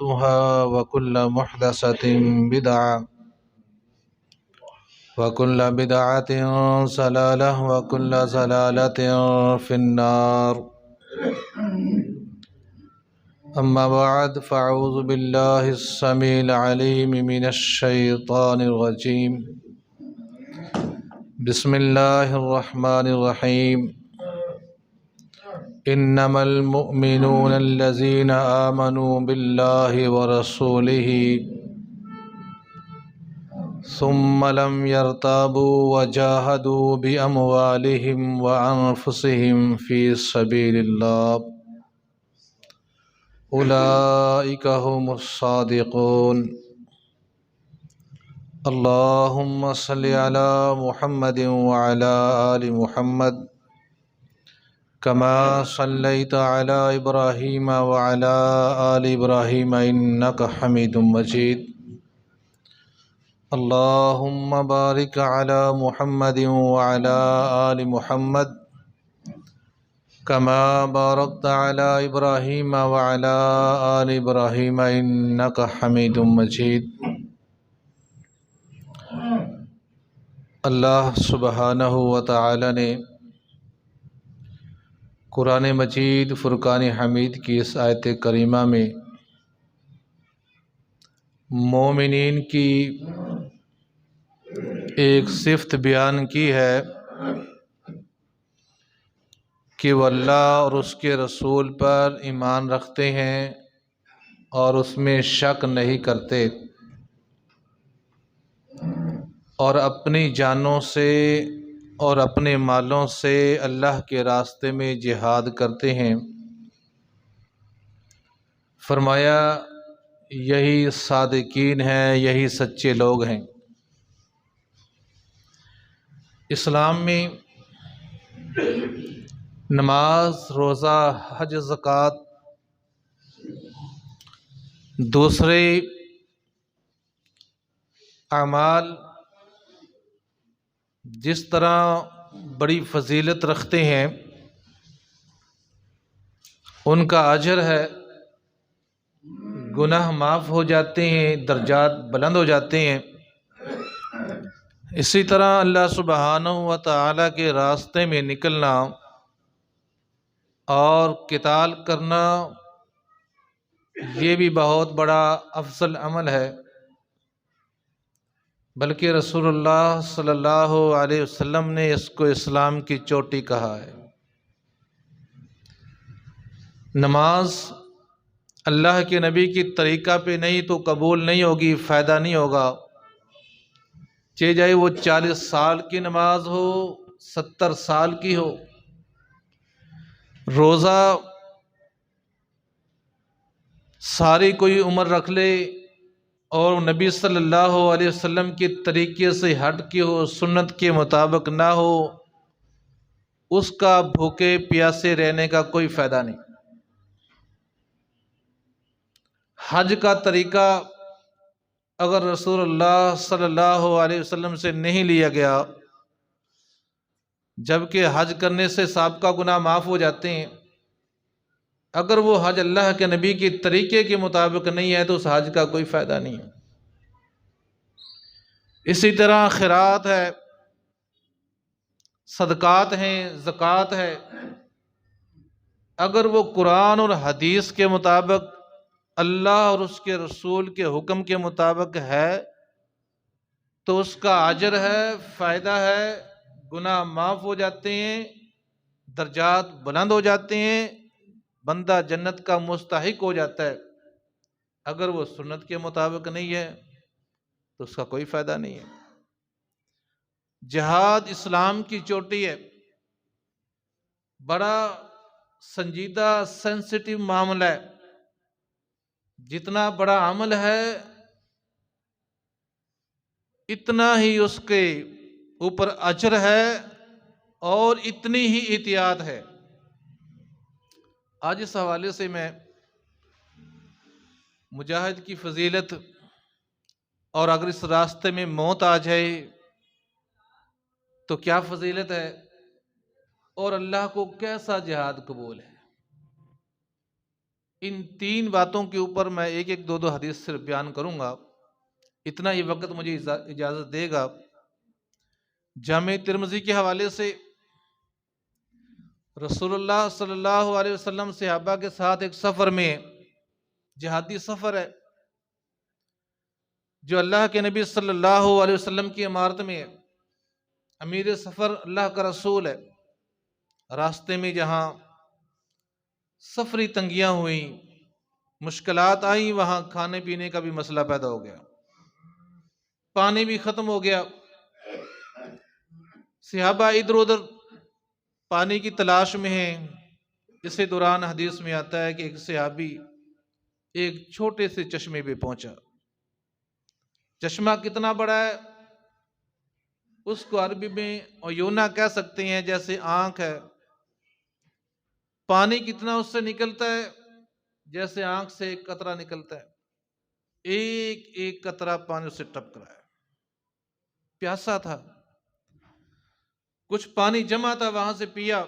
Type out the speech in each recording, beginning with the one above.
محدثاتها وكل محدثة بدعة وكل بدعة ضلالة وكل ضلالة في النار. أما بعد فأعوذ بالله السميع العليم من الشيطان الرجيم. بسم الله الرحمن الرحيم. إنما المؤمنون الذين آمنوا بالله ورسوله ثم لم يرتابوا وجاهدوا بأموالهم وأنفسهم في سبيل الله أولئك هم الصادقون. اللهم صل على محمد وعلى آل محمد كما صليت على إبراهيم وعلى آل إبراهيم إنك حميد مجيد. اللهم بارك على محمد وعلى آل محمد كما باركت على إبراهيم وعلى آل إبراهيم إنك حميد مجيد. اللہ سبحانہ و تعالی نے قرآن مجید فرقان حمید کی اس آیت کریمہ میں مومنین کی ایک صفت بیان کی ہے کہ وہ اللہ اور اس کے رسول پر ایمان رکھتے ہیں اور اس میں شک نہیں کرتے اور اپنی جانوں سے اور اپنے مالوں سے اللہ کے راستے میں جہاد کرتے ہیں۔ فرمایا یہی صادقین ہیں، یہی سچے لوگ ہیں۔ اسلام میں نماز، روزہ، حج، زکوٰۃ، دوسرے اعمال جس طرح بڑی فضیلت رکھتے ہیں، ان کا اجر ہے، گناہ معاف ہو جاتے ہیں، درجات بلند ہو جاتے ہیں۔ اسی طرح اللہ سبحانہ و تعالیٰ کے راستے میں نکلنا اور قتال کرنا یہ بھی بہت بڑا افضل عمل ہے، بلکہ رسول اللہ صلی اللہ علیہ وسلم نے اس کو اسلام کی چوٹی کہا ہے۔ نماز اللہ کے نبی کی طریقہ پہ نہیں تو قبول نہیں ہوگی، فائدہ نہیں ہوگا، چاہے وہ 40 سال کی نماز ہو، 70 سال کی ہو۔ روزہ ساری کوئی عمر رکھ لے اور نبی صلی اللہ علیہ وسلم کے طریقے سے ہٹ کے ہو، سنت کے مطابق نہ ہو، اس کا بھوکے پیاسے رہنے کا کوئی فائدہ نہیں۔ حج کا طریقہ اگر رسول اللہ صلی اللہ علیہ وسلم سے نہیں لیا گیا، جبکہ حج کرنے سے سابقہ گناہ معاف ہو جاتے ہیں، اگر وہ حج اللہ کے نبی کے طریقے کے مطابق نہیں ہے تو اس حج کا کوئی فائدہ نہیں ہے۔ اسی طرح خیرات ہے، صدقات ہیں، زکوٰۃ ہے، اگر وہ قرآن اور حدیث کے مطابق، اللہ اور اس کے رسول کے حکم کے مطابق ہے تو اس کا اجر ہے، فائدہ ہے، گناہ معاف ہو جاتے ہیں، درجات بلند ہو جاتے ہیں، بندہ جنت کا مستحق ہو جاتا ہے۔ اگر وہ سنت کے مطابق نہیں ہے تو اس کا کوئی فائدہ نہیں ہے۔ جہاد اسلام کی چوٹی ہے، بڑا سنجیدہ سینسٹیو معاملہ ہے، جتنا بڑا عمل ہے اتنا ہی اس کے اوپر اجر ہے اور اتنی ہی احتیاط ہے۔ آج اس حوالے سے میں مجاہد کی فضیلت اور اگر اس راستے میں موت آ جائے تو کیا فضیلت ہے اور اللہ کو کیسا جہاد قبول ہے، ان تین باتوں کے اوپر میں ایک ایک دو حدیث صرف بیان کروں گا، اتنا ہی وقت مجھے اجازت دے گا۔ جامع ترمذی کے حوالے سے رسول اللہ صلی اللہ علیہ وسلم صحابہ کے ساتھ ایک سفر میں، جہادی سفر ہے، جو اللہ کے نبی صلی اللہ علیہ وسلم کی عمارت میں امیر سفر اللہ کا رسول ہے۔ راستے میں جہاں سفری تنگیاں ہوئیں، مشکلات آئیں، وہاں کھانے پینے کا بھی مسئلہ پیدا ہو گیا، پانی بھی ختم ہو گیا۔ صحابہ ادھر ادھر پانی کی تلاش میں ہیں۔ اسی دوران حدیث میں آتا ہے کہ ایک صحابی ایک چھوٹے سے چشمے پہ پہنچا۔ چشمہ کتنا بڑا ہے؟ اس کو عربی میں عیونا کہہ سکتے ہیں، جیسے آنکھ ہے۔ پانی کتنا اس سے نکلتا ہے؟ جیسے آنکھ سے ایک قطرہ نکلتا ہے، ایک ایک قطرہ پانی اس سے ٹپک رہا ہے۔ پیاسا تھا، کچھ پانی جمع تھا، وہاں سے پیا۔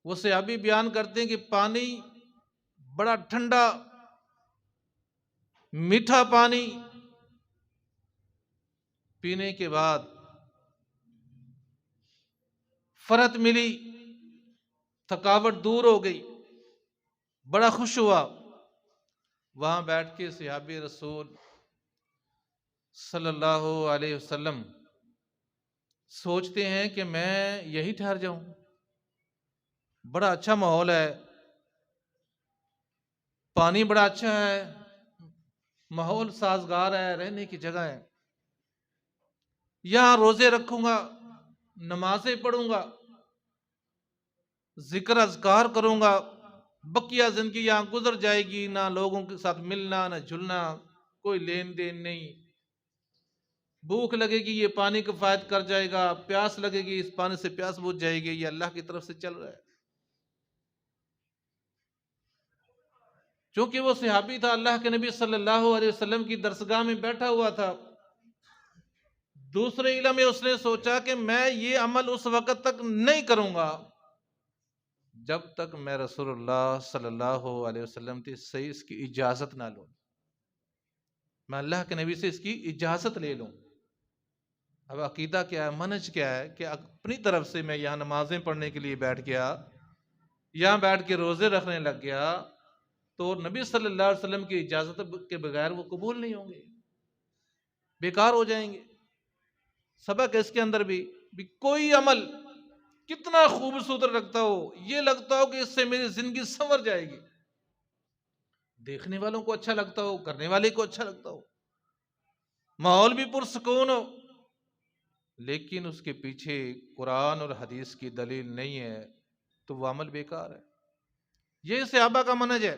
وہ صحابی بیان کرتے ہیں کہ پانی بڑا ٹھنڈا میٹھا پانی پینے کے بعد فرحت ملی، تھکاوٹ دور ہو گئی، بڑا خوش ہوا۔ وہاں بیٹھ کے صحابی رسول صلی اللہ علیہ وسلم سوچتے ہیں کہ میں یہی ٹھہر جاؤں، بڑا اچھا ماحول ہے، پانی بڑا اچھا ہے، ماحول سازگار ہے، رہنے کی جگہ ہے، یہاں روزے رکھوں گا، نمازیں پڑھوں گا، ذکر اذکار کروں گا، بقیہ زندگی یہاں گزر جائے گی، نہ لوگوں کے ساتھ ملنا نہ جلنا، کوئی لین دین نہیں، بھوک لگے گی یہ پانی کفایت کر جائے گا، پیاس لگے گی اس پانی سے پیاس بجھ جائے گی، یہ اللہ کی طرف سے چل رہا ہے۔ چونکہ وہ صحابی تھا، اللہ کے نبی صلی اللہ علیہ وسلم کی درسگاہ میں بیٹھا ہوا تھا، دوسرے علم میں اس نے سوچا کہ میں یہ عمل اس وقت تک نہیں کروں گا جب تک میں رسول اللہ صلی اللہ علیہ وسلم سے اس کی اجازت نہ لوں، میں اللہ کے نبی سے اس کی اجازت لے لوں۔ اب عقیدہ کیا ہے، منہج کیا ہے کہ اپنی طرف سے میں یہاں نمازیں پڑھنے کے لیے بیٹھ گیا، یہاں بیٹھ کے روزے رکھنے لگ گیا، تو نبی صلی اللہ علیہ وسلم کی اجازت کے بغیر وہ قبول نہیں ہوں گے، بیکار ہو جائیں گے۔ سبق اس کے اندر بھی کوئی عمل کتنا خوبصورت لگتا ہو، یہ لگتا ہو کہ اس سے میری زندگی سنور جائے گی، دیکھنے والوں کو اچھا لگتا ہو، کرنے والے کو اچھا لگتا ہو، ماحول بھی پرسکون ہو، لیکن اس کے پیچھے قرآن اور حدیث کی دلیل نہیں ہے تو وہ عمل بیکار ہے۔ یہ صحابہ کا منہج ہے۔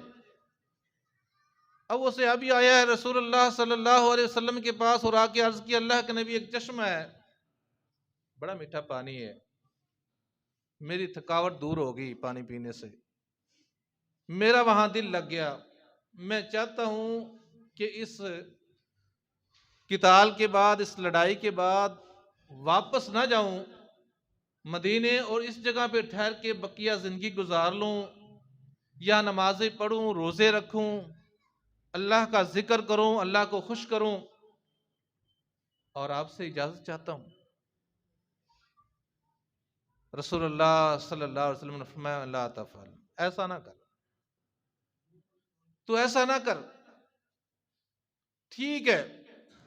اب وہ صحابی آیا ہے رسول اللہ صلی اللہ علیہ وسلم کے پاس اور آ کے عرض کی، اللہ کے نبی ایک چشمہ ہے، بڑا میٹھا پانی ہے، میری تھکاوٹ دور ہو گئی پانی پینے سے، میرا وہاں دل لگ گیا، میں چاہتا ہوں کہ اس قتال کے بعد، اس لڑائی کے بعد واپس نہ جاؤں مدینے اور اس جگہ پہ ٹھہر کے بقیہ زندگی گزار لوں، یا نمازیں پڑھوں، روزے رکھوں، اللہ کا ذکر کروں، اللہ کو خوش کروں، اور آپ سے اجازت چاہتا ہوں۔ رسول اللہ صلی اللہ علیہ وسلم نے فرمایا لا تفعل، ایسا نہ کر، تو ایسا نہ کر، ٹھیک ہے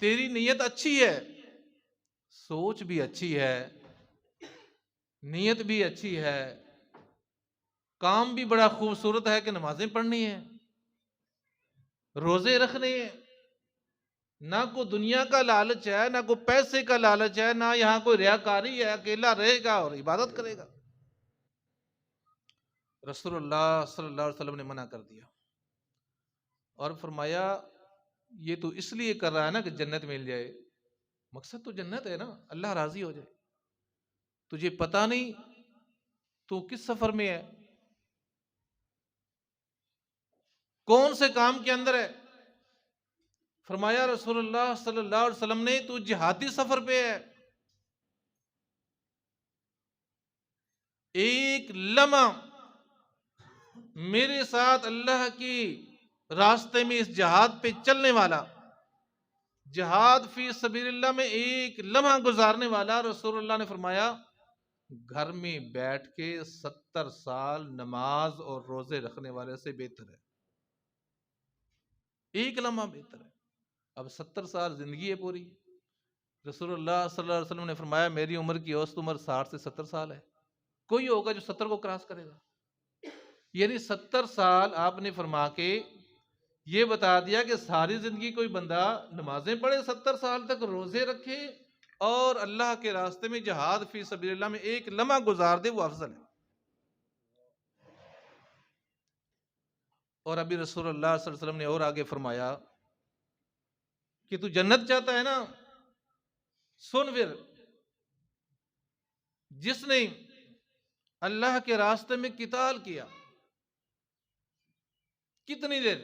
تیری نیت اچھی ہے، سوچ بھی اچھی ہے، نیت بھی اچھی ہے، کام بھی بڑا خوبصورت ہے کہ نمازیں پڑھنی ہیں، روزے رکھنے ہیں، نہ کوئی دنیا کا لالچ ہے، نہ کوئی پیسے کا لالچ ہے، نہ یہاں کوئی ریاکاری ہے، اکیلا رہے گا اور عبادت کرے گا۔ رسول اللہ صلی اللہ علیہ وسلم نے منع کر دیا اور فرمایا یہ تو اس لیے کر رہا ہے نا کہ جنت مل جائے، مقصد تو جنت ہے نا، اللہ راضی ہو جائے، تجھے پتہ نہیں تو کس سفر میں ہے، کون سے کام کے اندر ہے؟ فرمایا رسول اللہ صلی اللہ علیہ وسلم نے تو جہادی سفر پہ ہے، ایک لمحہ میرے ساتھ اللہ کی راستے میں اس جہاد پہ چلنے والا، جہاد فی سبیل اللہ میں ایک لمحہ گزارنے والا، رسول اللہ نے فرمایا گھر میں بیٹھ کے 70 سال نماز اور روزے رکھنے والے سے بہتر ہے۔ ایک لمحہ بہتر ہے۔ اب 70 سال زندگی ہے پوری۔ رسول اللہ صلی اللہ علیہ وسلم نے فرمایا میری عمر کی اوسط عمر 60 سے 70 سال ہے، کوئی ہوگا جو 70 کو کراس کرے گا۔ یعنی 70 سال آپ نے فرما کے یہ بتا دیا کہ ساری زندگی کوئی بندہ نمازیں پڑھے، 70 سال تک روزے رکھے اور اللہ کے راستے میں جہاد فی سبیل اللہ میں ایک لمحہ گزار دے، وہ افضل ہے۔ اور ابھی رسول اللہ صلی اللہ علیہ وسلم نے اور آگے فرمایا کہ تو جنت چاہتا ہے نا، سن پھر، جس نے اللہ کے راستے میں قتال کیا، کتنی دیر؟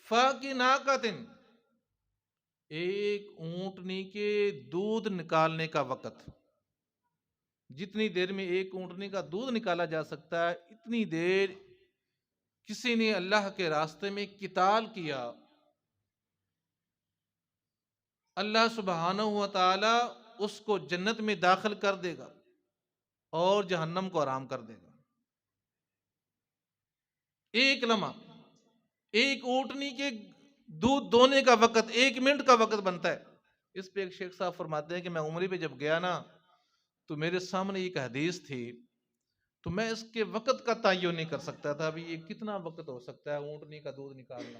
فاقی ناقاتن، ایک اونٹنی کے دودھ نکالنے کا وقت، جتنی دیر میں ایک اونٹنی کا دودھ نکالا جا سکتا ہے اتنی دیر کسی نے اللہ کے راستے میں قتال کیا، اللہ سبحانہ و تعالی اس کو جنت میں داخل کر دے گا اور جہنم کو آرام کر دے گا۔ ایک لمحہ، ایک اونٹنی کے دودھ دونے کا وقت 1 منٹ کا وقت بنتا ہے۔ اس پہ ایک شیخ صاحب فرماتے ہیں کہ میں عمرے پہ جب گیا نا تو میرے سامنے ایک حدیث تھی، تو میں اس کے وقت کا تعین نہیں کر سکتا تھا، ابھی یہ کتنا وقت ہو سکتا ہے اونٹنی کا دودھ نکالنا،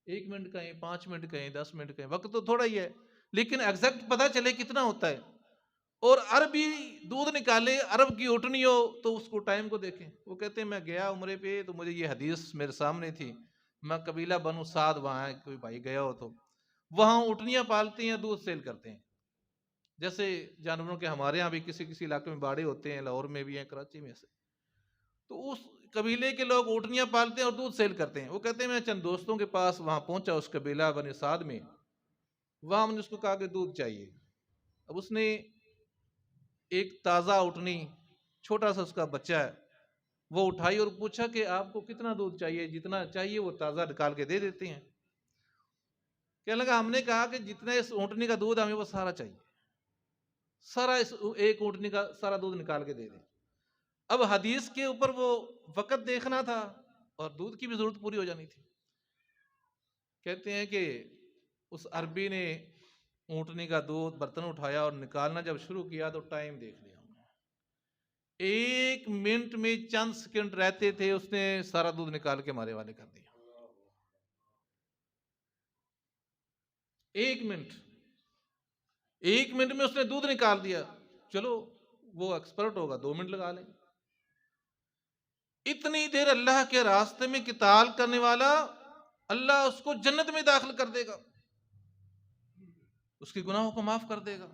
1 منٹ کہیں، 5 منٹ کہیں، 10 منٹ کہیں، وقت تو تھوڑا ہی ہے، لیکن ایگزیکٹ پتا چلے کتنا ہوتا ہے۔ اور عربی دودھ نکالے، عرب کی اونٹنی ہو تو اس کو ٹائم کو دیکھیں۔ وہ کہتے ہیں میں گیا عمرے پہ تو مجھے یہ حدیث میرے سامنے تھی، میں قبیلہ بنو سعد وہاں ہے، کوئی بھائی گیا ہو تو وہاں اونٹنیاں پالتے ہیں، دودھ سیل کرتے ہیں، جیسے جانوروں کے ہمارے ہاں بھی کسی کسی علاقے میں باڑے ہوتے ہیں، لاہور میں بھی ہیں، کراچی میں سے، تو اس قبیلے کے لوگ اونٹنیاں پالتے ہیں اور دودھ سیل کرتے ہیں۔ وہ کہتے ہیں میں چند دوستوں کے پاس وہاں پہنچا اس قبیلہ بنی سعد میں، وہاں ہم نے اس کو کہا کہ دودھ چاہیے۔ اب اس نے ایک تازہ اونٹنی، چھوٹا سا اس کا بچہ ہے، وہ اٹھائی اور پوچھا کہ آپ کو کتنا دودھ چاہیے؟ جتنا چاہیے وہ تازہ نکال کے دے دیتے ہیں۔ کہنے لگا ہم نے کہا کہ جتنا اس اونٹنی کا دودھ ہمیں وہ سارا چاہیے، سارا اس ایک اونٹنی کا سارا دودھ نکال کے دے دیں۔ اب حدیث کے اوپر وہ وقت دیکھنا تھا اور دودھ کی بھی ضرورت پوری ہو جانی تھی۔ کہتے ہیں کہ اس عربی نے اونٹنی کا دودھ برتن اٹھایا اور نکالنا جب شروع کیا تو ٹائم دیکھ لیا، 1 منٹ میں چند سیکنڈ رہتے تھے، اس نے سارا دودھ نکال کے ہمارے والے کر دیا۔ 1 منٹ، 1 منٹ میں اس نے دودھ نکال دیا۔ چلو وہ ایکسپرٹ ہوگا، 2 منٹ لگا لیں۔ اتنی دیر اللہ کے راستے میں قتال کرنے والا، اللہ اس کو جنت میں داخل کر دے گا، اس کے گناہوں کو معاف کر دے گا۔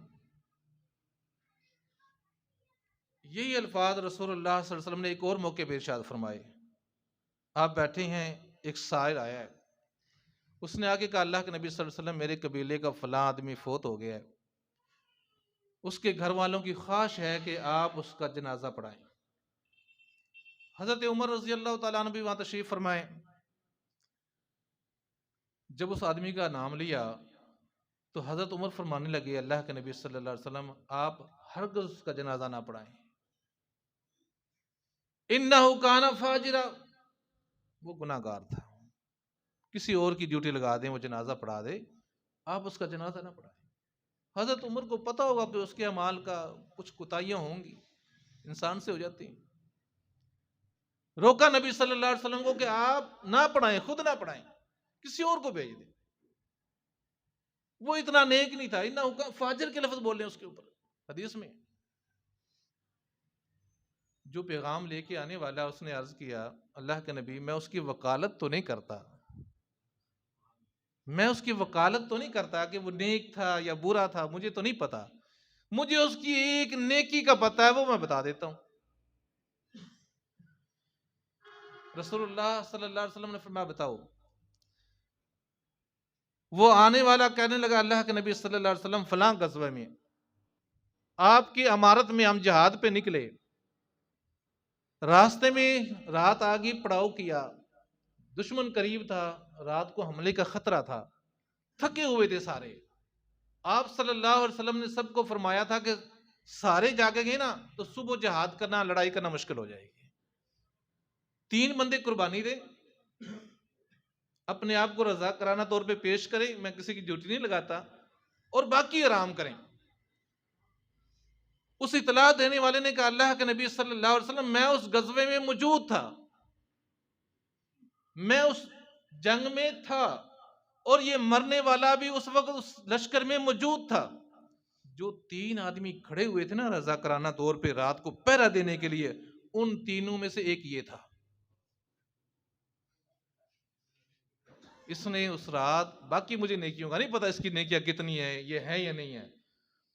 یہی الفاظ رسول اللہ صلی اللہ علیہ وسلم نے ایک اور موقع پہ ارشاد فرمائے۔ آپ بیٹھے ہیں، ایک سائل آیا ہے، اس نے آگے کہا اللہ کے نبی صلی اللہ علیہ وسلم میرے قبیلے کا فلاں آدمی فوت ہو گیا ہے، اس کے گھر والوں کی خواہش ہے کہ آپ اس کا جنازہ پڑھائیں۔ حضرت عمر رضی اللہ تعالیٰ عنہ بھی وہاں تشریف فرمائے۔ جب اس آدمی کا نام لیا تو حضرت عمر فرمانے لگے اللہ کے نبی صلی اللہ علیہ وسلم آپ ہرگز اس کا جنازہ نہ پڑھائیں، انہو کان فاجرا، وہ گناہ گار تھا، کسی اور کی ڈیوٹی لگا دیں، وہ جنازہ پڑھا دے، آپ اس کا جنازہ نہ پڑھائیں۔ حضرت عمر کو پتا ہوگا کہ اس کے اعمال کا کچھ کوتاہیاں ہوں گی، انسان سے ہو جاتی ہیں، روکا نبی صلی اللہ علیہ وسلم کو کہ آپ نہ پڑھائیں، خود نہ پڑھائیں، کسی اور کو بھیج دیں۔ وہ اتنا نیک نہیں تھا، انہو فاجر کے لفظ بول رہے ہیں اس کے اوپر حدیث میں۔ جو پیغام لے کے آنے والا اس نے عرض کیا اللہ کے نبی میں اس کی وکالت تو نہیں کرتا، میں اس کی وکالت تو نہیں کرتا کہ وہ نیک تھا یا برا تھا، مجھے تو نہیں پتا، مجھے اس کی ایک نیکی کا پتہ ہے، وہ میں بتا دیتا ہوں۔ رسول اللہ صلی اللہ علیہ وسلم نے فرمایا بتاؤ۔ وہ آنے والا کہنے لگا اللہ کے نبی صلی اللہ علیہ وسلم فلاں غزوہ میں آپ کی امارت میں ہم جہاد پہ نکلے، راستے میں رات آگی پڑاؤ کیا، دشمن قریب تھا، رات کو حملے کا خطرہ تھا، تھکے ہوئے تھے سارے. آپ صلی اللہ علیہ وسلم نے سب کو فرمایا تھا کہ سارے جاگے گئے نا تو صبح جہاد کرنا، لڑائی کرنا مشکل ہو جائے گی. 3 بندے قربانی دے، اپنے آپ کو رضا کرانہ طور پہ پیش کریں، میں کسی کی ڈیوٹی نہیں لگاتا، اور باقی آرام کریں. اس اطلاع دینے والے نے کہا اللہ کے نبی صلی اللہ علیہ وسلم میں اس غزوے میں موجود تھا، میں اس جنگ میں تھا، اور یہ مرنے والا بھی اس وقت اس لشکر میں موجود تھا. جو 3 آدمی کھڑے ہوئے تھے نا رضا کرانہ طور پہ رات کو پہرا دینے کے لیے، ان تینوں میں سے ایک یہ تھا. اس نے اس رات، باقی مجھے نیکیوں کا نہیں پتا اس کی نیکیاں کتنی ہے، یہ ہے یا نہیں ہے،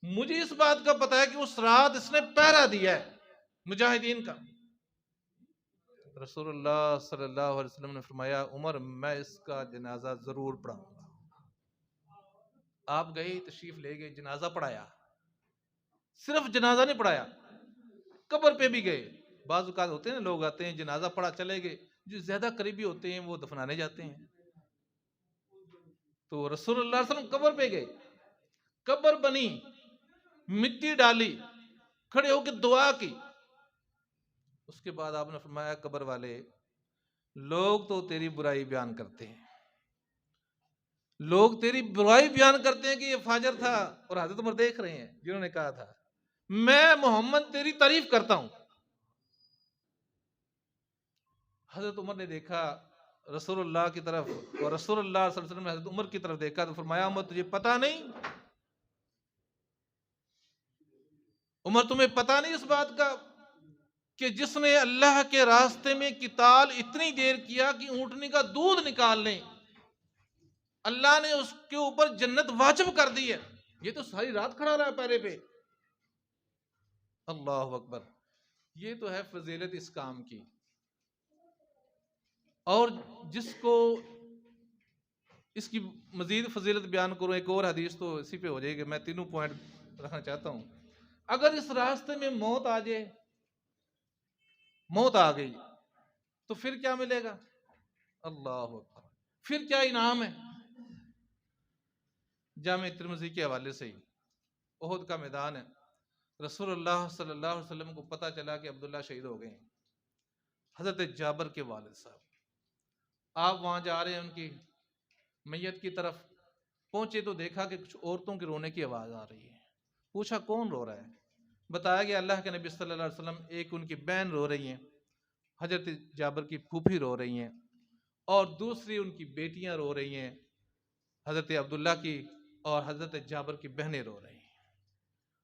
مجھے اس بات کا پتا ہے کہ اس رات اس نے پہرا دیا ہے مجاہدین کا. رسول اللہ صلی اللہ علیہ وسلم نے فرمایا عمر میں اس کا جنازہ ضرور پڑھاؤں گا. آپ گئے، تشریف لے گئے، جنازہ پڑھایا. صرف جنازہ نہیں پڑھایا، قبر پہ بھی گئے. بعض اوقات ہوتے ہیں نا لوگ آتے ہیں جنازہ پڑھا چلے گئے، جو زیادہ قریبی ہوتے ہیں وہ دفنانے جاتے ہیں. تو رسول اللہ صلی اللہ علیہ وسلم قبر پہ گئے، قبر بنی، مٹی ڈالی، کھڑے ہو کے دعا کی. اس کے بعد آپ نے فرمایا قبر والے لوگ تو تیری برائی بیان کرتے ہیں، لوگ تیری برائی بیان کرتے ہیں کہ یہ فاجر تھا، اور حضرت عمر دیکھ رہے ہیں جنہوں نے کہا تھا میں محمد تیری تعریف کرتا ہوں. حضرت عمر نے دیکھا رسول اللہ کی طرف، اور رسول اللہ صلی اللہ علیہ وسلم نے حضرت عمر کی طرف دیکھا تو فرمایا عمر تجھے پتا نہیں، عمر تمہیں پتا نہیں اس بات کا کہ جس نے اللہ کے راستے میں قتال اتنی دیر کیا کہ اونٹنی کا دودھ نکال لیں، اللہ نے اس کے اوپر جنت واجب کر دی ہے، یہ تو ساری رات کھڑا رہا پیرے پہ. اللہ اکبر. یہ تو ہے فضیلت اس کام کی. اور جس کو اس کی مزید فضیلت بیان کروں، ایک اور حدیث تو اسی پہ ہو جائے گی، میں تینوں پوائنٹ رکھنا چاہتا ہوں. اگر اس راستے میں موت آ جائے، موت آ گئی تو پھر کیا ملے گا؟ اللہ اکبر. پھر کیا انعام ہے؟ جامع ترمذی کے حوالے سے ہی احد کا میدان ہے، رسول اللہ صلی اللہ علیہ وسلم کو پتا چلا کہ عبداللہ شہید ہو گئے ہیں. حضرت جابر کے والد صاحب، آپ وہاں جا رہے ہیں ان کی میت کی طرف، پہنچے تو دیکھا کہ کچھ عورتوں کے رونے کی آواز آ رہی ہے. پوچھا کون رو رہا ہے؟ بتایا کہ اللہ کے نبی صلی اللہ علیہ وسلم، ایک ان کی بہن رو رہی ہیں، حضرت جابر کی پھوپھی رو رہی ہیں، اور دوسری ان کی بیٹیاں رو رہی ہیں، حضرت عبداللہ کی اور حضرت جابر کی بہنیں رو رہی ہیں.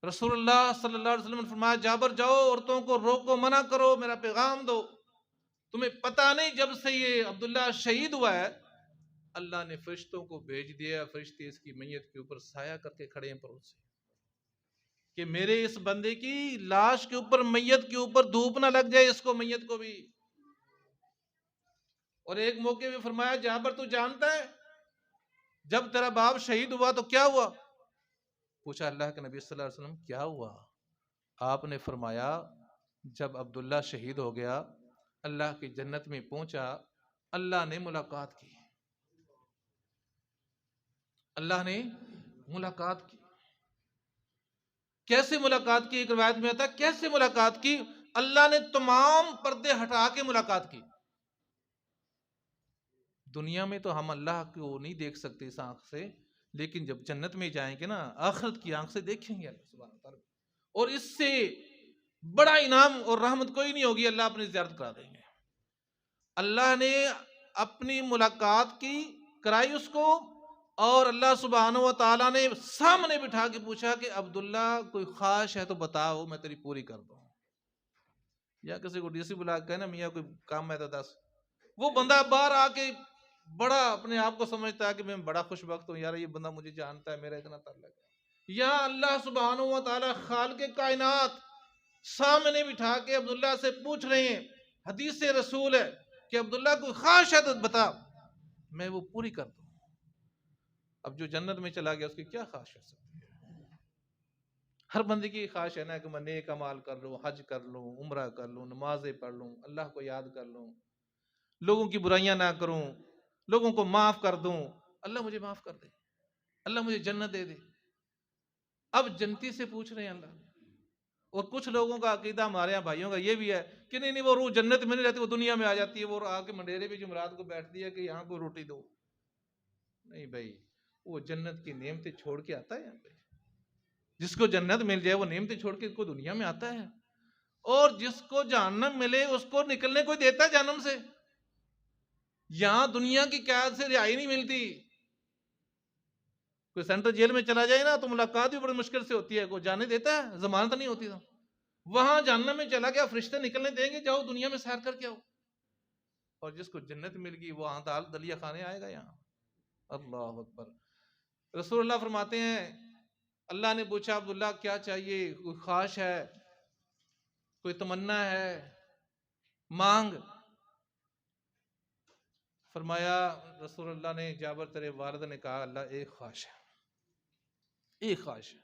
رسول اللہ صلی اللہ علیہ وسلم نے فرمایا جابر جاؤ عورتوں کو روکو، منع کرو، میرا پیغام دو. تمہیں پتہ نہیں جب سے یہ عبداللہ شہید ہوا ہے اللہ نے فرشتوں کو بھیج دیا، فرشتے اس کی میت کے اوپر سایہ کر کے کھڑے ہیں پروں سے، کہ میرے اس بندے کی لاش کے اوپر، میت کے اوپر دھوپ نہ لگ جائے اس کو، میت کو بھی. اور ایک موقع میں فرمایا جابر تو جانتا ہے جب تیرا باپ شہید ہوا تو کیا ہوا؟ پوچھا اللہ کے نبی صلی اللہ علیہ وسلم کیا ہوا؟ آپ نے فرمایا جب عبداللہ شہید ہو گیا، اللہ کی جنت میں پہنچا، اللہ نے ملاقات کی، اللہ نے ملاقات کی. کیسے ملاقات کی؟ ایک روایت میں آتا ہے کیسے ملاقات کی؟ اللہ نے تمام پردے ہٹا کے ملاقات کی. دنیا میں تو ہم اللہ کو نہیں دیکھ سکتے اس آنکھ سے، لیکن جب جنت میں جائیں گے نا آخرت کی آنکھ سے دیکھیں گے اللہ سبحانہ وتعالی، اور اس سے بڑا انعام اور رحمت کوئی نہیں ہوگی، اللہ اپنی زیارت کرا دیں گے. اللہ نے اپنی ملاقات کی، کرائی اس کو، اور اللہ سبحانہ و تعالیٰ نے سامنے بٹھا کے پوچھا کہ عبداللہ کوئی خواہش ہے تو بتاؤ میں تیری پوری کر دوں. یا کسی کو ڈی سی بلا کے کہنا میاں کوئی کام ہے تو دس، وہ بندہ باہر آ کے بڑا اپنے آپ کو سمجھتا ہے کہ میں بڑا خوش وقت ہوں، یار یہ بندہ مجھے جانتا ہے، میرا اتنا تعلق ہے. یا اللہ سبحانہ و تعالیٰ خالق کائنات سامنے بٹھا کے عبداللہ سے پوچھ رہے ہیں، حدیث رسول ہے کہ عبداللہ کوئی خواہش ہے تو بتا میں وہ پوری کر دوں. اب جو جنت میں چلا گیا اس کی کیا خواہش ہے؟ ہر بندے کی خواہش ہے نا کہ میں نیک اعمال کر لوں، حج کر لوں، عمرہ کر لوں، نمازیں پڑھ لوں، اللہ کو یاد کر لوں، لوگوں کی برائیاں نہ کروں، لوگوں کو معاف کر دوں، اللہ مجھے معاف کر دے، اللہ مجھے جنت دے دے۔ اب جنتی سے پوچھ رہے ہیں اللہ۔ اور کچھ لوگوں کا عقیدہ، ہمارے یہاں بھائیوں کا یہ بھی ہے کہ نہیں وہ روح جنت میں نہیں رہتی، وہ دنیا میں آ جاتی ہے، وہ آ کے منڈیرے پہ جمعرات کو بیٹھتی ہے کہ یہاں کو روٹی دو۔ نہیں بھائی، وہ جنت کی نعمتیں چھوڑ کے آتا ہے یہاں پہ۔ جس کو جنت مل جائے وہ نعمتیں چھوڑ کے کو دنیا میں آتا ہے، اور جس کو جہنم ملے اس کو نکلنے کوئی دیتا ہے جہنم سے؟ یہاں دنیا کی قید سے رہائی نہیں ملتی۔ کوئی سینٹرل جیل میں چلا جائے نا تو ملاقات بھی بڑی مشکل سے ہوتی ہے، کوئی جانے دیتا ہے؟ ضمانت نہیں ہوتی۔ تو وہاں جہنم میں چلا گیا، فرشتے نکلنے دیں گے، جاؤ دنیا میں سیر کر کے آؤ۔ اور جس کو جنت مل گئی وہ دال دلیا کھانے آئے گا یہاں۔ اللہ اکبر۔ رسول اللہ فرماتے ہیں، اللہ نے پوچھا عبداللہ کیا چاہیے، کوئی خواہش ہے، کوئی تمنا ہے، مانگ۔ فرمایا رسول اللہ نے، جابر تیرے والد نے کہا اللہ ایک خواہش ہے، ایک خواہش ہے۔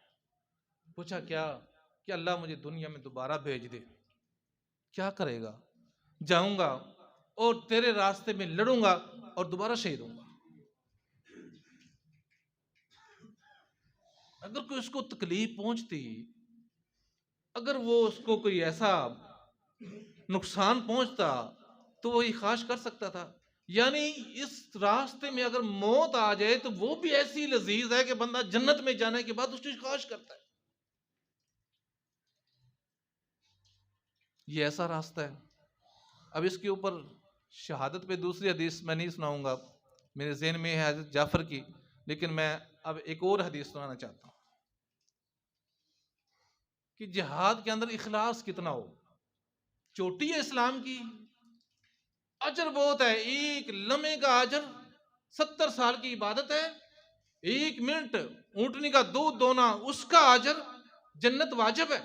پوچھا کیا؟ کہ اللہ مجھے دنیا میں دوبارہ بھیج دے۔ کیا کرے گا؟ جاؤں گا اور تیرے راستے میں لڑوں گا اور دوبارہ شہید ہوں گا۔ اگر کوئی اس کو تکلیف پہنچتی، اگر وہ اس کو کوئی ایسا نقصان پہنچتا تو وہ یہ خواہش کر سکتا تھا؟ یعنی اس راستے میں اگر موت آ جائے تو وہ بھی ایسی لذیذ ہے کہ بندہ جنت میں جانے کے بعد اس کی خواہش کرتا ہے۔ یہ ایسا راستہ ہے۔ اب اس کے اوپر شہادت پہ دوسری حدیث میں نہیں سناؤں گا، میرے ذہن میں ہے حضرت جعفر کی، لیکن میں اب ایک اور حدیث سنانا چاہتا ہوں کہ جہاد کے اندر اخلاص کتنا ہو۔ چوٹی ہے اسلام کی، اجر بہت ہے، ایک لمحے کا اجر 70 سال کی عبادت ہے، ایک منٹ اونٹنی کا دودھ دونا اس کا اجر، جنت واجب ہے۔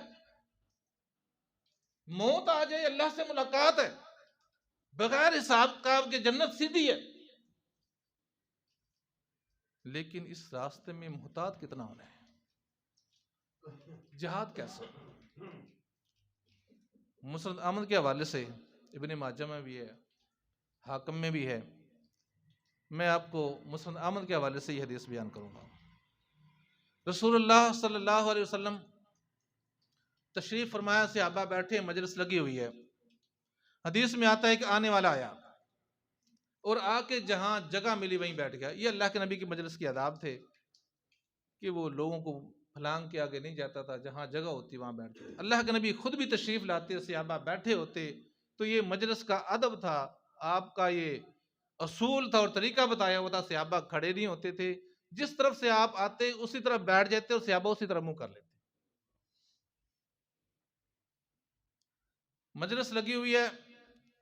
موت آ جائے اللہ سے ملاقات ہے، بغیر حساب کتاب کے جنت سیدھی ہے۔ لیکن اس راستے میں محتاط کتنا ہونا ہے؟ جہاد کیسے؟ مسند احمد کے حوالے سے، ابن ماجہ میں بھی ہے، حاکم میں بھی ہے، میں آپ کو مسند احمد کے حوالے سے یہ حدیث بیان کروں گا۔ رسول اللہ صلی اللہ علیہ وسلم تشریف فرمایا، صحابہ بیٹھے، مجلس لگی ہوئی ہے۔ حدیث میں آتا ہے کہ آنے والا آیا اور آ کے جہاں جگہ ملی وہیں بیٹھ گیا۔ یہ اللہ کے نبی کی مجلس کی آداب تھے کہ وہ لوگوں کو پھلانگ کے آگے نہیں جاتا تھا، جہاں جگہ ہوتی وہاں بیٹھتے تھے۔ اللہ کے نبی خود بھی تشریف لاتے، صحابہ بیٹھے ہوتے، تو یہ مجلس کا ادب تھا، آپ کا یہ اصول تھا اور طریقہ بتایا ہوا تھا۔ صحابہ کھڑے نہیں ہوتے تھے، جس طرف سے آپ آتے اسی طرف بیٹھ جاتے اور صحابہ اسی طرف منہ کر لیتے۔ مجلس لگی ہوئی ہے،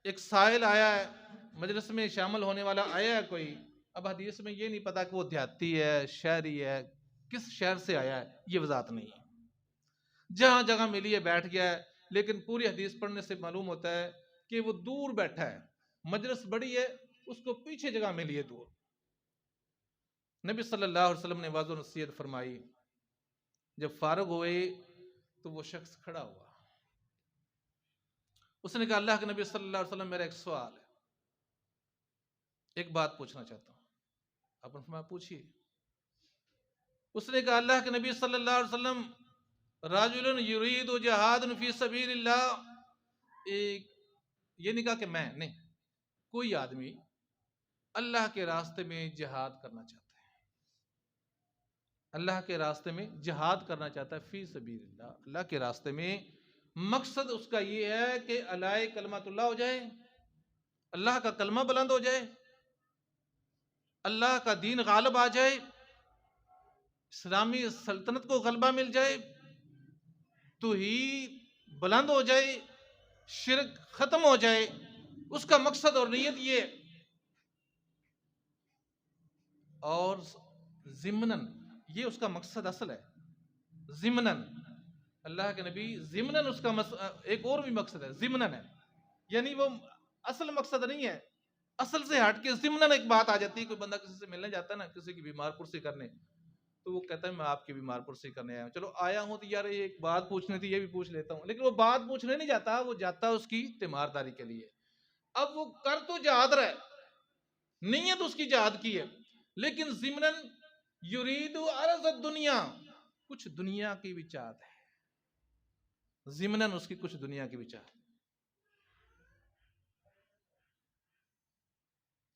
ایک سائل آیا ہے، مجلس میں شامل ہونے والا آیا ہے کوئی۔ اب حدیث میں یہ نہیں پتا کہ وہ دیہاتی ہے، شہری ہے، کس شہر سے آیا ہے، یہ وضاحت نہیں ہے۔ جہاں جگہ ملی ہے بیٹھ گیا ہے، لیکن پوری حدیث پڑھنے سے معلوم ہوتا ہے کہ وہ دور بیٹھا ہے، مجلس بڑی ہے، اس کو پیچھے جگہ ملی ہے دور۔ نبی صلی اللہ علیہ وسلم نے واضح نصیحت فرمائی، جب فارغ ہوئے تو وہ شخص کھڑا ہوا، اس نے کہا اللہ کے نبی صلی اللہ علیہ وسلم میرا ایک سوال ہے، ایک بات پوچھنا چاہتا ہوں۔ آپ نے فرمایا پوچھیے۔ اس نے کہا اللہ کے نبی صلی اللہ علیہ وسلم رجل یرید جہاد فی سبیل اللہ، ایک یہ نہیں کہا کہ میں نہیں، کوئی آدمی اللہ کے راستے میں جہاد کرنا چاہتا ہے، اللہ کے راستے میں جہاد کرنا چاہتا ہے، فی سبیل اللہ، اللہ کے راستے میں، مقصد اس کا یہ ہے کہ علیہ کلمت اللہ ہو جائے، اللہ کا کلمہ بلند ہو جائے، اللہ کا دین غالب آ جائے، اسلامی سلطنت کو غلبہ مل جائے، توحید بلند ہو جائے، شرک ختم ہو جائے، اس کا مقصد اور نیت یہ ہے۔ اور ضمناً یہ اس کا مقصد اصل ہے، ضمناً اللہ کے نبی ضمناً اس کا ایک اور بھی مقصد ہے، ضمناً ہے، یعنی وہ اصل مقصد نہیں ہے، اصل سے ہٹ کے ضمناً ایک بات آ جاتی ہے۔ کوئی بندہ کسی سے ملنے جاتا ہے نا، کسی کی بیمار پرسی کرنے، تو وہ کہتا ہے میں آپ کی بیمار پرسی کرنے آیا ہوں. چلو آیا ہوں تو یار یہ ایک بات پوچھنی تھی، یہ بھی پوچھ لیتا ہوں. لیکن وہ بات پوچھنے نہیں جاتا، وہ جاتا اس کی تیمارداری کے لیے. اب وہ کر تو جہاد رہا ہے، نیت اس کی جہاد کی ہے، لیکن ضمناً یرید عرض الدنیا، کچھ دنیا کی بھی چاہت ہے، ضمناً اس کی کچھ دنیا کی بھی چاہت.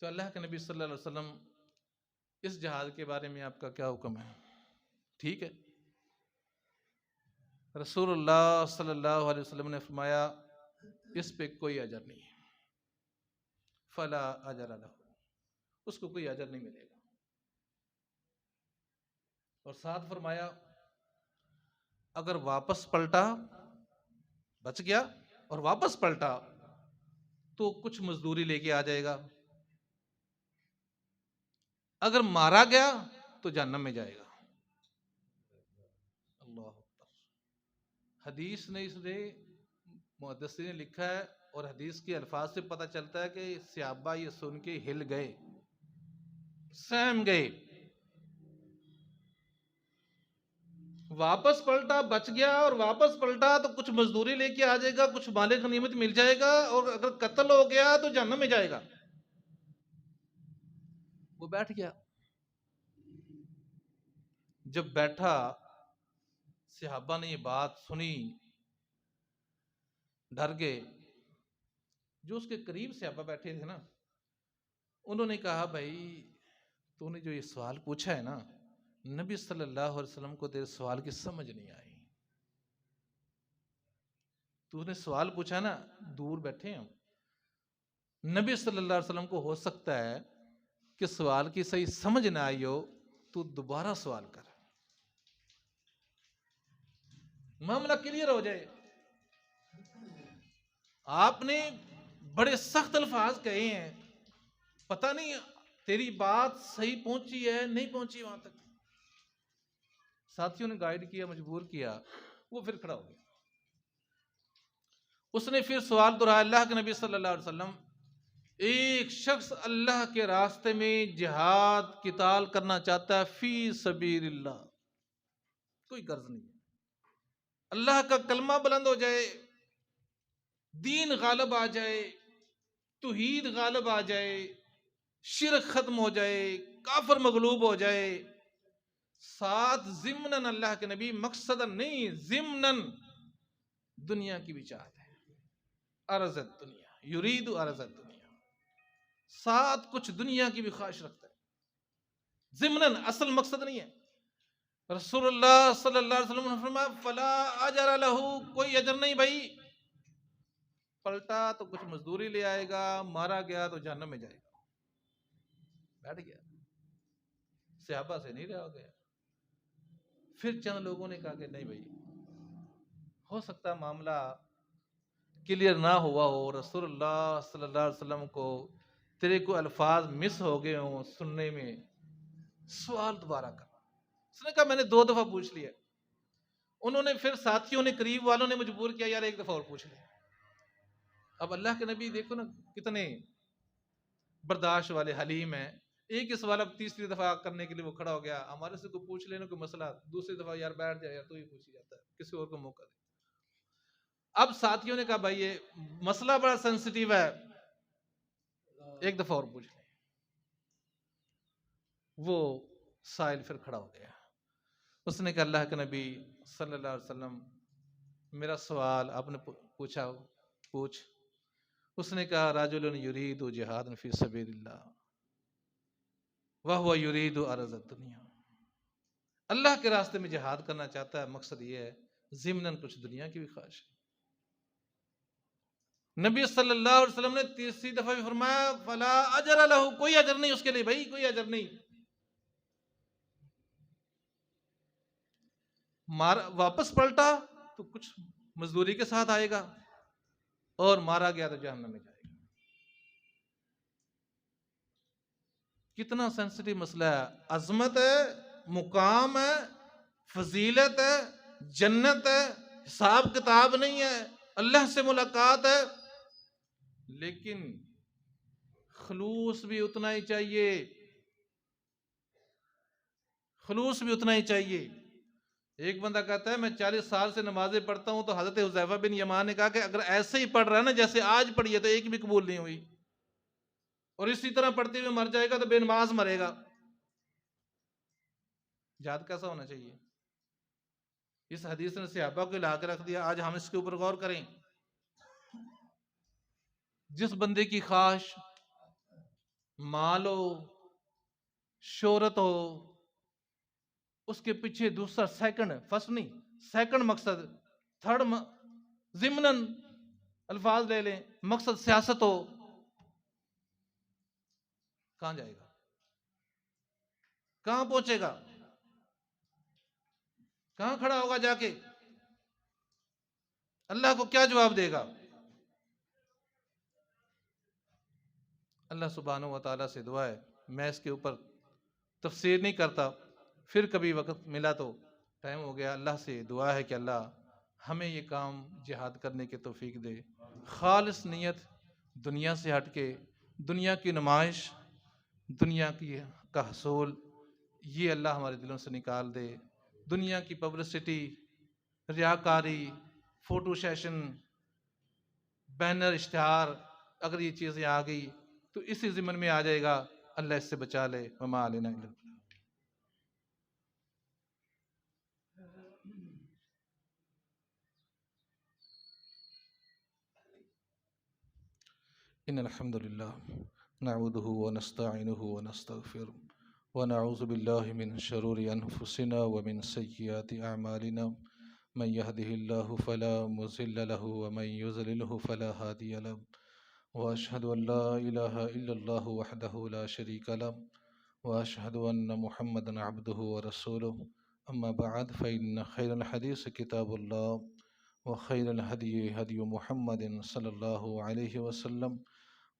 تو اللہ کے نبی صلی اللہ علیہ وسلم اس جہاد کے بارے میں آپ کا کیا حکم ہے؟ ٹھیک ہے، رسول اللہ صلی اللہ علیہ وسلم نے فرمایا اس پہ کوئی اجر نہیں ہے، فلا اجر لہ، اس کو کوئی اجر نہیں ملے گا. اور ساتھ فرمایا اگر واپس پلٹا، بچ گیا اور واپس پلٹا تو کچھ مزدوری لے کے آ جائے گا، اگر مارا گیا تو جہنم میں جائے گا. اللہ اکبر. حدیث نے اس نے محدثین نے لکھا ہے، اور حدیث کے الفاظ سے پتہ چلتا ہے کہ صحابہ یہ سن کے ہل گئے، سہم گئے. واپس پلٹا، بچ گیا اور واپس پلٹا تو کچھ مزدوری لے کے آ جائے گا، کچھ مال غنیمت مل جائے گا، اور اگر قتل ہو گیا تو جہنم میں جائے گا. وہ بیٹھ گیا. جب بیٹھا صحابہ نے یہ بات سنی، ڈر گئے. جو اس کے قریب صحابہ بیٹھے تھے نا، انہوں نے کہا بھائی تو نے جو یہ سوال پوچھا ہے نا، نبی صلی اللہ علیہ وسلم کو تیرے سوال کی سمجھ نہیں آئی. تو نے سوال پوچھا نا، دور بیٹھے ہم، نبی صلی اللہ علیہ وسلم کو ہو سکتا ہے کہ سوال کی صحیح سمجھ نہ آئی ہو، تو دوبارہ سوال کر، معاملہ کلیئر ہو جائے. آپ نے بڑے سخت الفاظ کہے ہیں، پتہ نہیں تیری بات صحیح پہنچی ہے نہیں پہنچی وہاں تک. ساتھیوں نے گائیڈ کیا، مجبور کیا، وہ پھر کھڑا ہو گیا. اس نے پھر سوال دہرایا، اللہ کے نبی صلی اللہ علیہ وسلم، ایک شخص اللہ کے راستے میں جہاد قتال کرنا چاہتا ہے فی سبیل اللہ، کوئی غرض نہیں ہے، اللہ کا کلمہ بلند ہو جائے، دین غالب آ جائے، توحید غالب آ جائے، شرک ختم ہو جائے، کافر مغلوب ہو جائے. ساتھ ضمناً اللہ کے نبی مقصداً نہیں، ضمناً دنیا کی بھی چاہت ہے، عرض دنیا، یرید عرض دنیا، ساتھ کچھ دنیا کی بھی خواہش رکھتا ہے، ضمناً، اصل مقصد نہیں ہے. رسول اللہ صلی اللہ علیہ وسلم نے فرمایا فلا اجر لہ، کوئی اجر نہیں بھائی. پلٹا تو کچھ مزدوری لے آئے گا، مارا گیا تو جہنم میں جائے گا. بیٹھ گیا، صحابہ سے نہیں رہا گیا. پھر چند لوگوں نے کہا کہ نہیں بھائی، ہو سکتا ہے معاملہ کلیئر نہ ہوا ہو، رسول اللہ صلی اللہ علیہ وسلم کو تیرے کو الفاظ مس ہو گئے ہوں سننے میں، سوال دوبارہ کر. اس نے کہا میں نے 2 دفعہ پوچھ لیا. انہوں نے پھر ساتھیوں نے، قریب والوں نے مجبور کیا، یار 1 دفعہ اور پوچھ لیا. اب اللہ کے نبی دیکھو نا کتنے برداشت والے، حلیم ہیں. ایک ہی سوال اب تیسری دفعہ کرنے کے لیے وہ کھڑا ہو گیا. ہمارے سے کوئی پوچھ لینا کوئی مسئلہ، دوسری دفعہ یار بیٹھ جائے، یار تو ہی پوچھ ہی جاتا ہے، کسی اور کو موقع دے. اب ساتھیوں نے کہا بھائی یہ مسئلہ بڑا سینسٹیو ہے، 1 دفعہ اور پوچھ لیں. وہ سائل پھر کھڑا ہو گیا. اس نے کہا اللہ کے نبی صلی اللہ علیہ وسلم، میرا سوال آپ نے پوچھا، پوچھ. اس نے کہا رجل یرید جہاد فی سبیل اللہ وہو یرید عرض الدنیا، اللہ کے راستے میں جہاد کرنا چاہتا ہے، مقصد یہ ہے ضمناً کچھ دنیا کی بھی خواہش ہے. نبی صلی اللہ علیہ وسلم نے تیسری دفعہ بھی فرمایا فلا اجر لہ، کوئی اجر نہیں اس کے لیے بھائی، کوئی اجر نہیں. واپس پلٹا تو کچھ مزدوری کے ساتھ آئے گا، اور مارا گیا تو جہنم میں جائے گا. کتنا سینسٹیو مسئلہ ہے، عظمت ہے، مقام ہے، فضیلت ہے، جنت ہے، حساب کتاب نہیں ہے، اللہ سے ملاقات ہے، لیکن خلوص بھی اتنا ہی چاہیے. خلوص بھی اتنا ہی چاہیے۔ ایک بندہ کہتا ہے میں 40 سال سے نمازیں پڑھتا ہوں، تو حضرت حذیفہ بن یمان نے کہا کہ اگر ایسے ہی پڑھ رہا ہے نا جیسے آج پڑھی ہے تو ایک بھی قبول نہیں ہوئی، اور اسی طرح پڑھتے ہوئے مر جائے گا تو بے نماز مرے گا۔ جہاد کیسا ہونا چاہیے؟ اس حدیث نے صحابہ کو لا کے رکھ دیا۔ آج ہم اس کے اوپر غور کریں۔ جس بندے کی خواہش مال ہو، شہرت ہو، اس کے پیچھے دوسرا فرسٹ نہیں، سیکنڈ مقصد، تھرڈ ضمناً الفاظ لے لیں، مقصد سیاست ہو، کہاں جائے گا؟ کہاں پہنچے گا؟ کہاں کھڑا ہوگا جا کے؟ اللہ کو کیا جواب دے گا؟ اللہ سبحانہ و تعالیٰ سے دعا ہے، میں اس کے اوپر تفسیر نہیں کرتا، پھر کبھی وقت ملا تو، ٹائم ہو گیا، اللہ سے دعا ہے کہ اللہ ہمیں یہ کام جہاد کرنے کی توفیق دے، خالص نیت، دنیا سے ہٹ کے، دنیا کی نمائش، دنیا کا حصول، یہ اللہ ہمارے دلوں سے نکال دے۔ دنیا کی پبلسٹی، ریاکاری، فوٹو سیشن، بینر، اشتہار، اگر یہ چیزیں آ گئی تو اسی ضمن میں آ جائے گا، اللہ اس سے بچا لے۔ وما علینا الا البلاغ۔ ان الحمد للہ نعوذہ ونستعینہ ونستغفرہ ونعوذ باللہ من شرور انفسنا ومن سیئات اعمالنا، من يهده الله فلا مضل له ومن يضلله فلا هادي له، واشهد ان لا اله الا الله وحده لا شريك له، واشهد ان محمدا عبده ورسوله، اما بعد فان خير الحديث كتاب الله، وخير الهدي هدي محمد صلى الله عليه وسلم،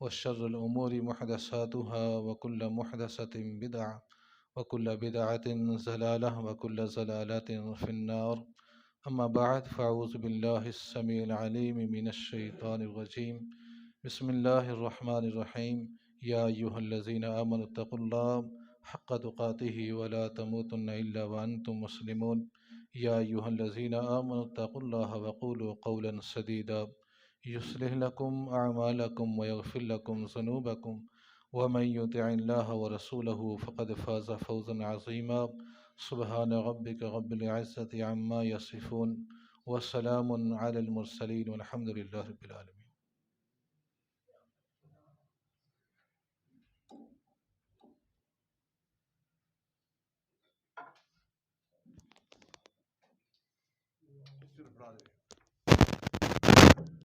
وشر الامور محدثاتها، وكل محدثة بدعة، وكل بدعة ضلالة، وكل ضلالة في النار۔ اما بعد فاعوذ باللہ السمیع العلیم من الشیطان الرجیم، بسم اللہ الرحمن الرحیم، یا ایہا الذین آمنوا اتقوا اللہ حق تقاتہ ولا تموتن الا وانتم مسلمون، یا ایہا الذین آمنوا اتقوا اللہ وقولوا قولا سدیدا یصلح لکم اعمالکم ویغفر لکم ذنوبکم، ومن یطع اللہ ورسولہ فقد فاز فوزا عظیما۔ سبحان ربک رب العزة عما یصفون، وسلام علی المرسلین، والحمد للہ رب العالمین۔